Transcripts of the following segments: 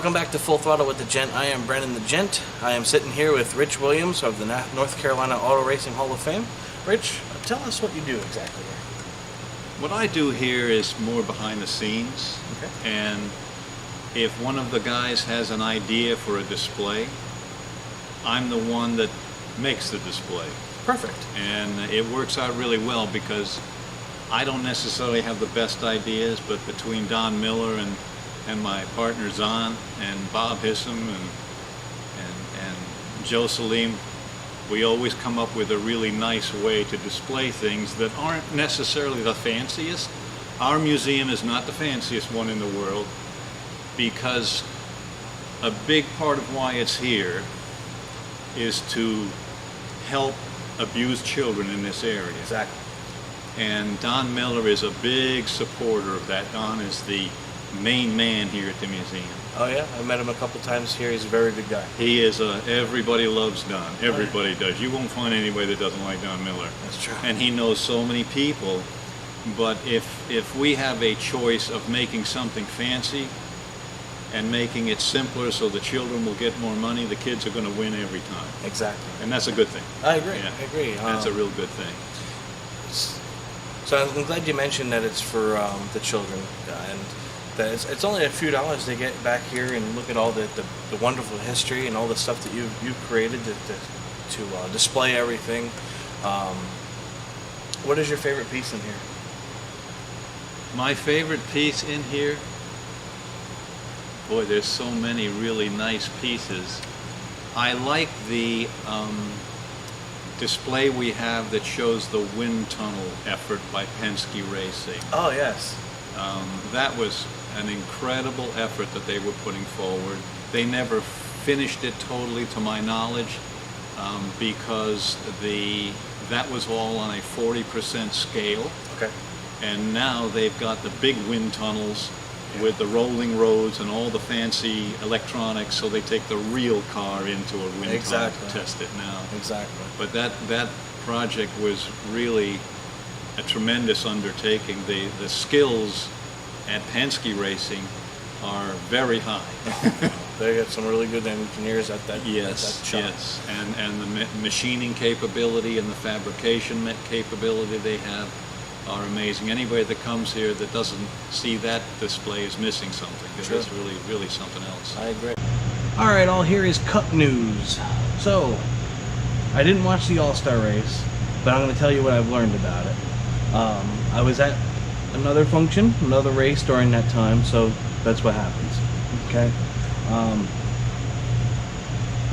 Welcome back to Full Throttle with the Gent. I am Brennan the Gent. I am sitting here with Rich Williams of the North Carolina Auto Racing Hall of Fame. Rich, tell us what you do exactly here. What I do here is more behind the scenes. Okay. And if one of the guys has an idea for a display, I'm the one that makes the display. Perfect. And it works out really well because I don't necessarily have the best ideas, but between Don Miller and my partner Zahn and Bob Hissam and Joe Salim, we always come up with a really nice way to display things that aren't necessarily the fanciest. Our museum is not the fanciest one in the world because a big part of why it's here is to help abused children in this area. Exactly. And Don Miller is a big supporter of that. Don is the main man here at the museum. Oh yeah, I met him a couple times here. He's a very good guy. He is everybody loves Don. Everybody does. You won't find anybody that doesn't like Don Miller. That's true. And he knows so many people. But if we have a choice of making something fancy and making it simpler so the children will get more money, the kids are going to win every time. Exactly. And that's a good thing. I agree. Yeah. I agree. That's a real good thing. So I'm glad you mentioned that it's for the children, and that it's only a few dollars to get back here and look at all the wonderful history and all the stuff that you've created to display everything. What is your favorite piece in here? My favorite piece in here, boy, there's so many really nice pieces. I like the display we have that shows the wind tunnel effort by Penske Racing. Oh yes. That was an incredible effort that they were putting forward. They never finished it totally, to my knowledge, because that was all on a 40% scale. Okay. And now they've got the big wind tunnels with the rolling roads and all the fancy electronics, so they take the real car into a wind tunnel to test it now. Exactly. But that project was really a tremendous undertaking. The skills at Penske Racing are very high. They got some really good engineers at that. Yes, at that shop. yes, and the machining capability and the fabrication capability they have are amazing. Anybody that comes here that doesn't see that display is missing something, because it's really, really something else. I agree. All right, all here is Cup news. So, I didn't watch the All-Star race, but I'm going to tell you what I've learned about it. I was at another function, another race during that time, so that's what happens. Okay.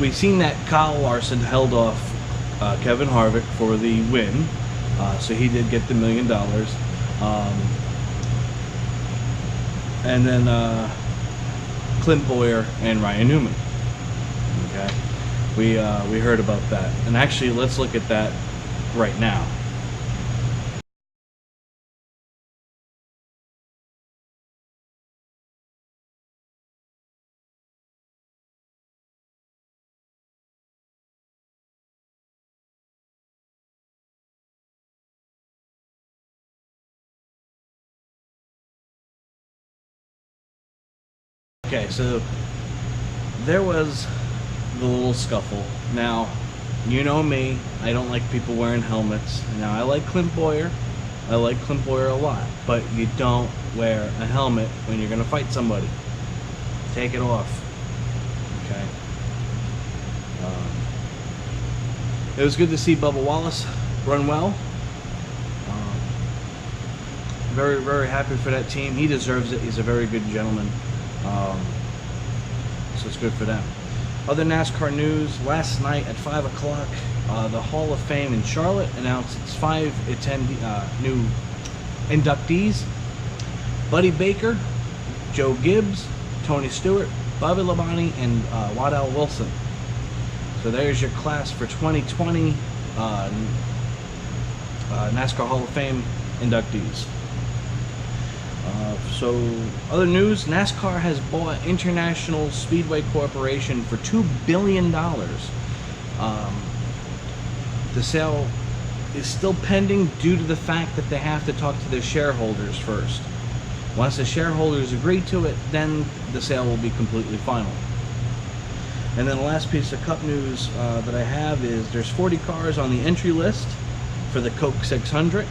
We've seen that Kyle Larson held off Kevin Harvick for the win. So he did get the $1 million. And then Clint Boyer and Ryan Newman. Okay, we heard about that, and actually let's look at that right now. Okay, so there was the little scuffle. Now, you know me, I don't like people wearing helmets. Now, I like Clint Boyer. I like Clint Boyer a lot, but you don't wear a helmet when you're going to fight somebody. Take it off. Okay. It was good to see Bubba Wallace run well. Very, very happy for that team. He deserves it. He's a very good gentleman. So it's good for them. Other NASCAR news, last night at 5 o'clock, the Hall of Fame in Charlotte announced its 5 new inductees. Buddy Baker, Joe Gibbs, Tony Stewart, Bobby Labonte, and Waddell Wilson. So there's your class for 2020 NASCAR Hall of Fame inductees. So, other news, NASCAR has bought International Speedway Corporation for $2 billion. The sale is still pending due to the fact that they have to talk to their shareholders first. Once the shareholders agree to it, then the sale will be completely final. And then the last piece of Cup news that I have is there's 40 cars on the entry list for the Coke 600.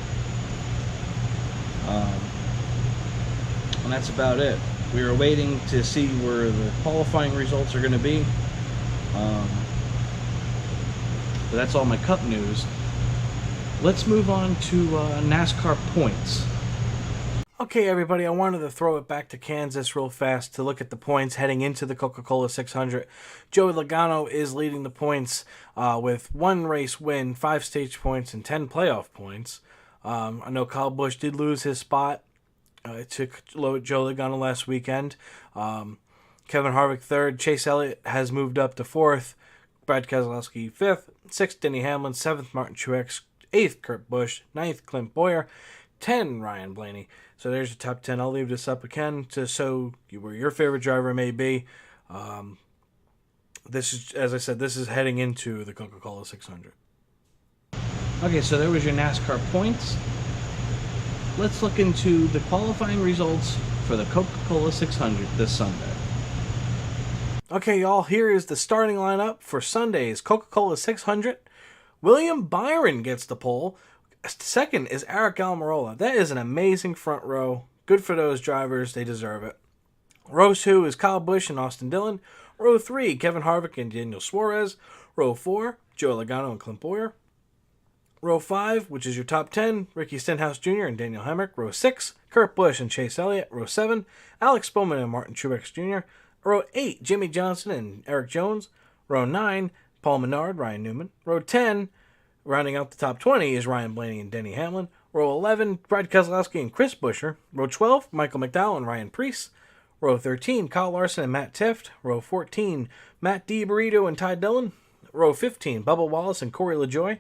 And that's about it. We are waiting to see where the qualifying results are going to be. But that's all my Cup news. Let's move on to NASCAR points. Okay, everybody, I wanted to throw it back to Kansas real fast to look at the points heading into the Coca-Cola 600. Joey Logano is leading the points with 1 race win, 5 stage points, and 10 playoff points. I know Kyle Busch did lose his spot. It took Joe Logano last weekend. Kevin Harvick 3rd. Chase Elliott has moved up to 4th. Brad Keselowski 5th. 6th, Denny Hamlin. 7th, Martin Truex. 8th, Kurt Busch. 9th, Clint Bowyer. 10, Ryan Blaney. So there's your top 10. I'll leave this up again to show you where your favorite driver may be. This is, as I said, this is heading into the Coca-Cola 600. Okay, so there was your NASCAR points. Let's look into the qualifying results for the Coca-Cola 600 this Sunday. Okay, y'all, here is the starting lineup for Sunday's Coca-Cola 600. William Byron gets the pole. Second is Eric Almirola. That is an amazing front row. Good for those drivers. They deserve it. Row 2 is Kyle Busch and Austin Dillon. Row 3, Kevin Harvick and Daniel Suarez. Row 4, Joe Logano and Clint Bowyer. Row 5, which is your top 10, Ricky Stenhouse Jr. and Daniel Hemrick. Row 6, Kurt Busch and Chase Elliott. Row 7, Alex Bowman and Martin Truex Jr. Row 8, Jimmy Johnson and Eric Jones. Row 9, Paul Menard, Ryan Newman. Row 10, rounding out the top 20 is Ryan Blaney and Denny Hamlin. Row 11, Brad Keselowski and Chris Buescher. Row 12, Michael McDowell and Ryan Preece. Row 13, Kyle Larson and Matt Tifft. Row 14, Matt DiBarito and Ty Dillon. Row 15, Bubba Wallace and Corey LaJoie,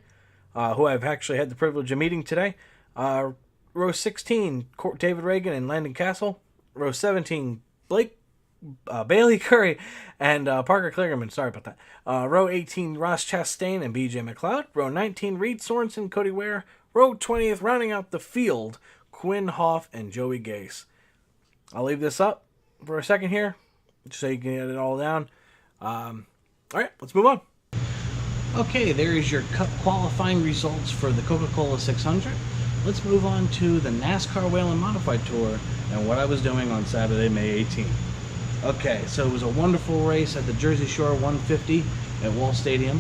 who I've actually had the privilege of meeting today. Row 16, David Reagan and Landon Castle. Row 17, Bailey Curry and Parker Kligerman. Sorry about that. Row 18, Ross Chastain and BJ McLeod. Row 19, Reed Sorensen, Cody Ware. Row 20th, rounding out the field, Quinn Hoff and Joey Gase. I'll leave this up for a second here, just so you can get it all down. All right, let's move on. Okay, there is your Cup qualifying results for the Coca-Cola 600. Let's move on to the NASCAR Whelen Modified Tour and what I was doing on Saturday, May 18th. Okay, so it was a wonderful race at the Jersey Shore 150 at Wall Stadium.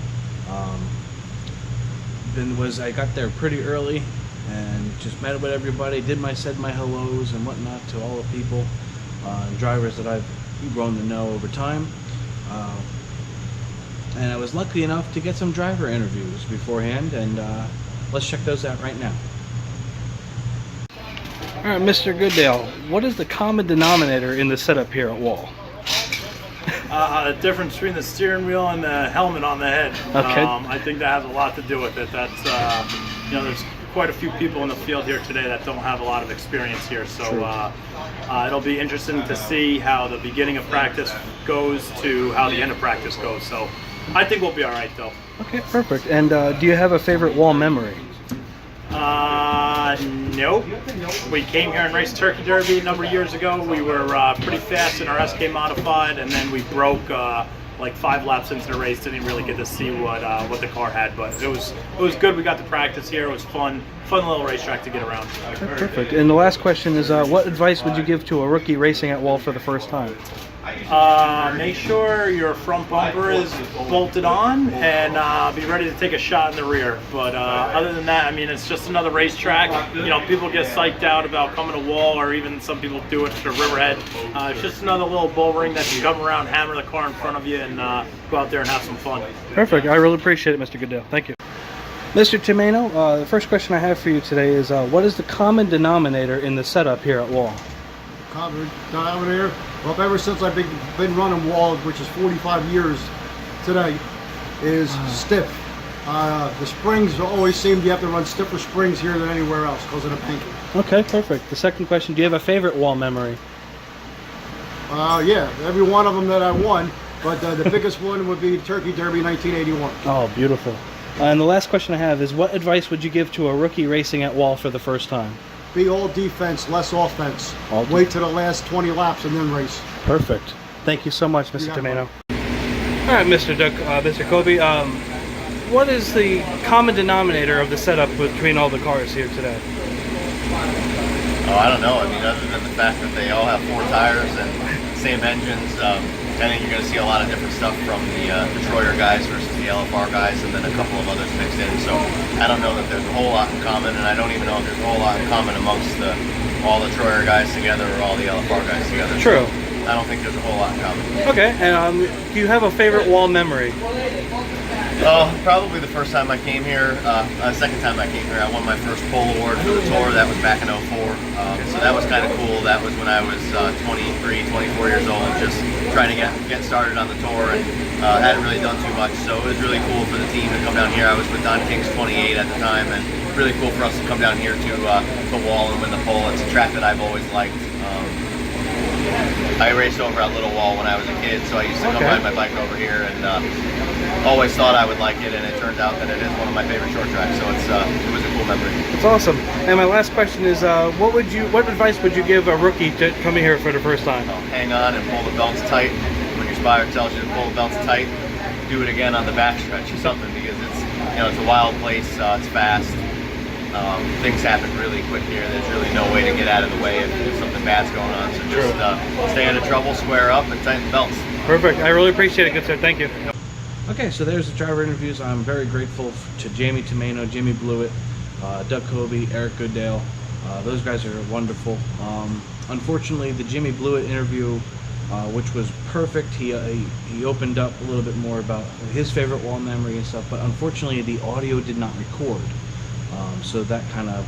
I got there pretty early and just met with everybody, said my hellos and whatnot to all the people, drivers that I've grown to know over time. And I was lucky enough to get some driver interviews beforehand, and let's check those out right now. All right, Mr. Goodale, what is the common denominator in the setup here at Wall? The difference between the steering wheel and the helmet on the head. Okay. I think that has a lot to do with it. That's, there's quite a few people in the field here today that don't have a lot of experience here. So it'll be interesting to see how the beginning of practice goes to how the end of practice goes. So I think we'll be all right, though. Okay, perfect. And do you have a favorite Wall memory? Nope. We came here and raced Turkey Derby a number of years ago. We were pretty fast in our SK Modified, and then we broke like 5 laps into the race. Didn't really get to see what the car had, but it was good. We got to practice here. It was fun little racetrack to get around. Okay, perfect. And the last question is, what advice would you give to a rookie racing at Wall for the first time? Make sure your front bumper is bolted on and be ready to take a shot in the rear. But other than that, I mean, it's just another racetrack. People get psyched out about coming to Wall, or even some people do it to Riverhead. It's just another little bull ring that you come around, hammer the car in front of you, and go out there and have some fun. Perfect. I really appreciate it, Mr. Goodale. Thank you. Mr. Tomeno, the first question I have for you today is, what is the common denominator in the setup here at Wall? Common denominator? Well, ever since I've been running Wall, which is 45 years today, is stiff. The springs always seem you have to run stiffer springs here than anywhere else because of the banking. Okay, perfect. The second question, do you have a favorite Wall memory? Yeah, every one of them that I won, but the biggest one would be Turkey Derby 1981. Oh, beautiful. And the last question I have is, what advice would you give to a rookie racing at Wall for the first time? be all defense, less offense. Wait to the last 20 laps and then race. Perfect. Thank you so much, Mr. got Tomato. All right, Mr. Kobe. What is the common denominator of the setup between all the cars here today? Oh, I don't know. I mean, other than the fact that they all have 4 tires and same engines, I think you're going to see a lot of different stuff from the Troyer guys versus the LFR guys, and then a couple of others mixed in. So I don't know that there's a whole lot in common, and I don't even know if there's a whole lot in common amongst all the Troyer guys together or all the LFR guys together. True. I don't think there's a whole lot in common. Okay, and do you have a favorite wall memory? Probably the first time I came here, second time I came here, I won my first pole award for the tour. That was back in '04. So that was kind of cool. That was when I was 23, 24 years old, just trying to get started on the tour, and hadn't really done too much. So it was really cool for the team to come down here. I was with Don King's 28 at the time, and really cool for us to come down here to the wall and win the pole. It's a track that I've always liked. I raced over at Little Wall when I was a kid, so I used to come ride my bike over here, and always thought I would like it, and it turns out that it is one of my favorite short tracks. So it was a cool memory. It's awesome. And my last question is, what advice would you give a rookie to coming here for the first time? Hang on and pull the belts tight. When your spotter tells you to pull the belts tight, do it again on the backstretch or something, because it's a wild place. It's fast. Things happen really quick here. There's really no way to get out of the way if something bad's going on. So just stay out of trouble, square up, and tighten the belts. Perfect. I really appreciate it, good sir. Thank you. Okay, so there's the driver interviews. I'm very grateful to Jamie Tomato, Jimmy Blewett, Doug Kobe, Eric Goodale. Those guys are wonderful. Unfortunately, the Jimmy Blewett interview, which was perfect, he opened up a little bit more about his favorite wall memory and stuff, but unfortunately the audio did not record. So that kind of,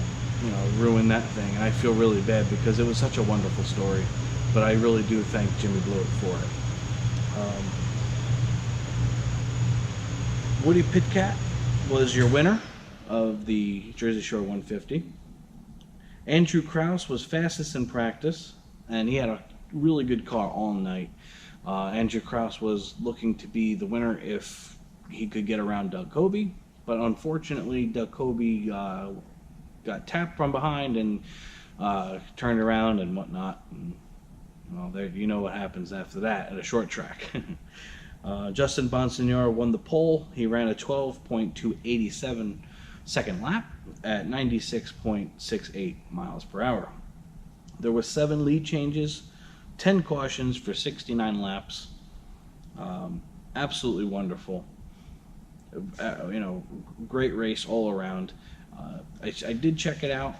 ruined that thing, and I feel really bad because it was such a wonderful story. But I really do thank Jimmy Blewett for it. Woody Pitcat was your winner of the Jersey Shore 150. Andrew Krause was fastest in practice, and he had a really good car all night. Andrew Krause was looking to be the winner if he could get around Doug Kobe. But unfortunately, Doug Kobe got tapped from behind and turned around and whatnot. And, well, there, you know what happens after that at a short track. Justin Bonsignor won the pole. He ran a 12.287 second lap at 96.68 miles per hour. There were 7 lead changes, 10 cautions for 69 laps. Absolutely wonderful. Great race all around. I did check it out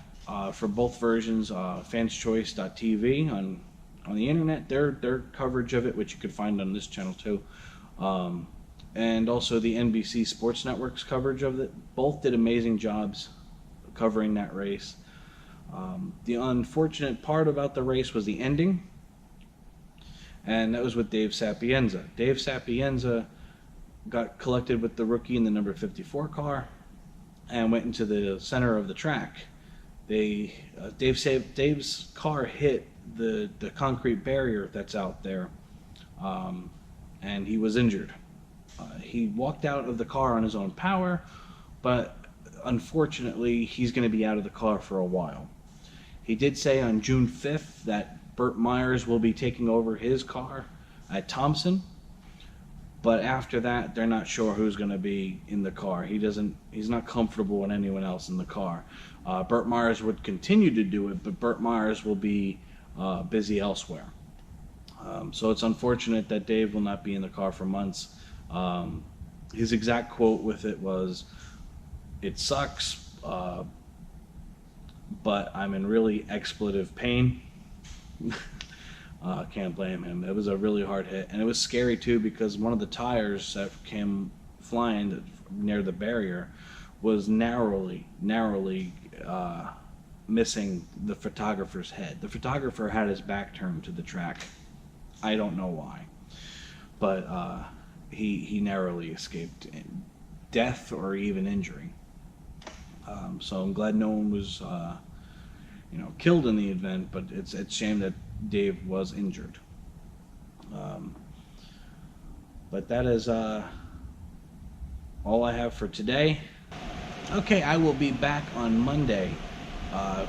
for both versions. fanschoice.tv on the internet, their coverage of it, which you could find on this channel too, and also the NBC Sports Network's coverage of it. Both did amazing jobs covering that race. The unfortunate part about the race was the ending, and that was with Dave Sapienza. Dave Sapienza got collected with the rookie in the number 54 car and went into the center of the track. Dave's car hit the concrete barrier that's out there, and he was injured. He walked out of the car on his own power, but unfortunately he's going to be out of the car for a while. He did say on June 5th that Burt Myers will be taking over his car at Thompson. But after that, they're not sure who's going to be in the car. He's not comfortable with anyone else in the car. Burt Myers would continue to do it, but Burt Myers will be busy elsewhere. So it's unfortunate that Dave will not be in the car for months. His exact quote with it was, "It sucks, but I'm in really expletive pain." Can't blame him. It was a really hard hit, and it was scary too because one of the tires that came flying near the barrier was narrowly missing the photographer's head. The photographer had his back turned to the track. I don't know why, but he narrowly escaped death or even injury. So I'm glad no one was killed in the event, but it's a shame that Dave was injured. But that is all I have for today. Okay, I will be back on Monday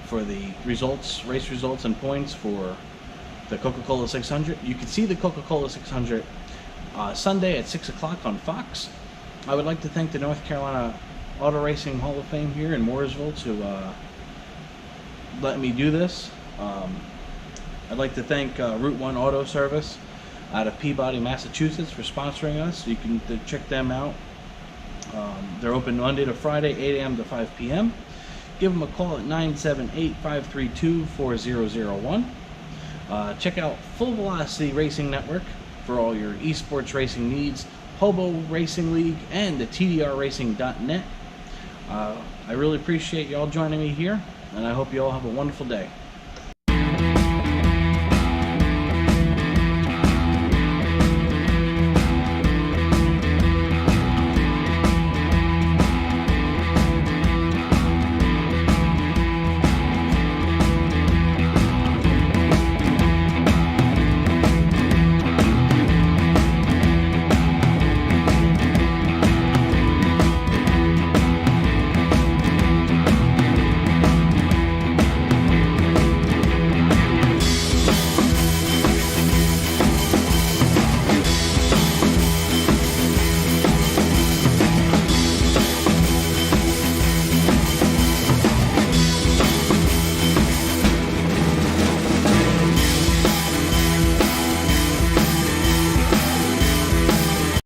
for the results, race results and points for the Coca-Cola 600. You can see the Coca-Cola 600 Sunday at 6 o'clock on Fox. I would like to thank the North Carolina Auto Racing Hall of Fame here in Mooresville to let me do this. I'd like to thank Route 1 Auto Service out of Peabody, Massachusetts for sponsoring us. You can check them out. They're open Monday to Friday, 8 a.m. to 5 p.m. Give them a call at 978-532-4001. Check out Full Velocity Racing Network for all your esports racing needs, Hobo Racing League, and the TDRRacing.net. I really appreciate y'all joining me here, and I hope you all have a wonderful day.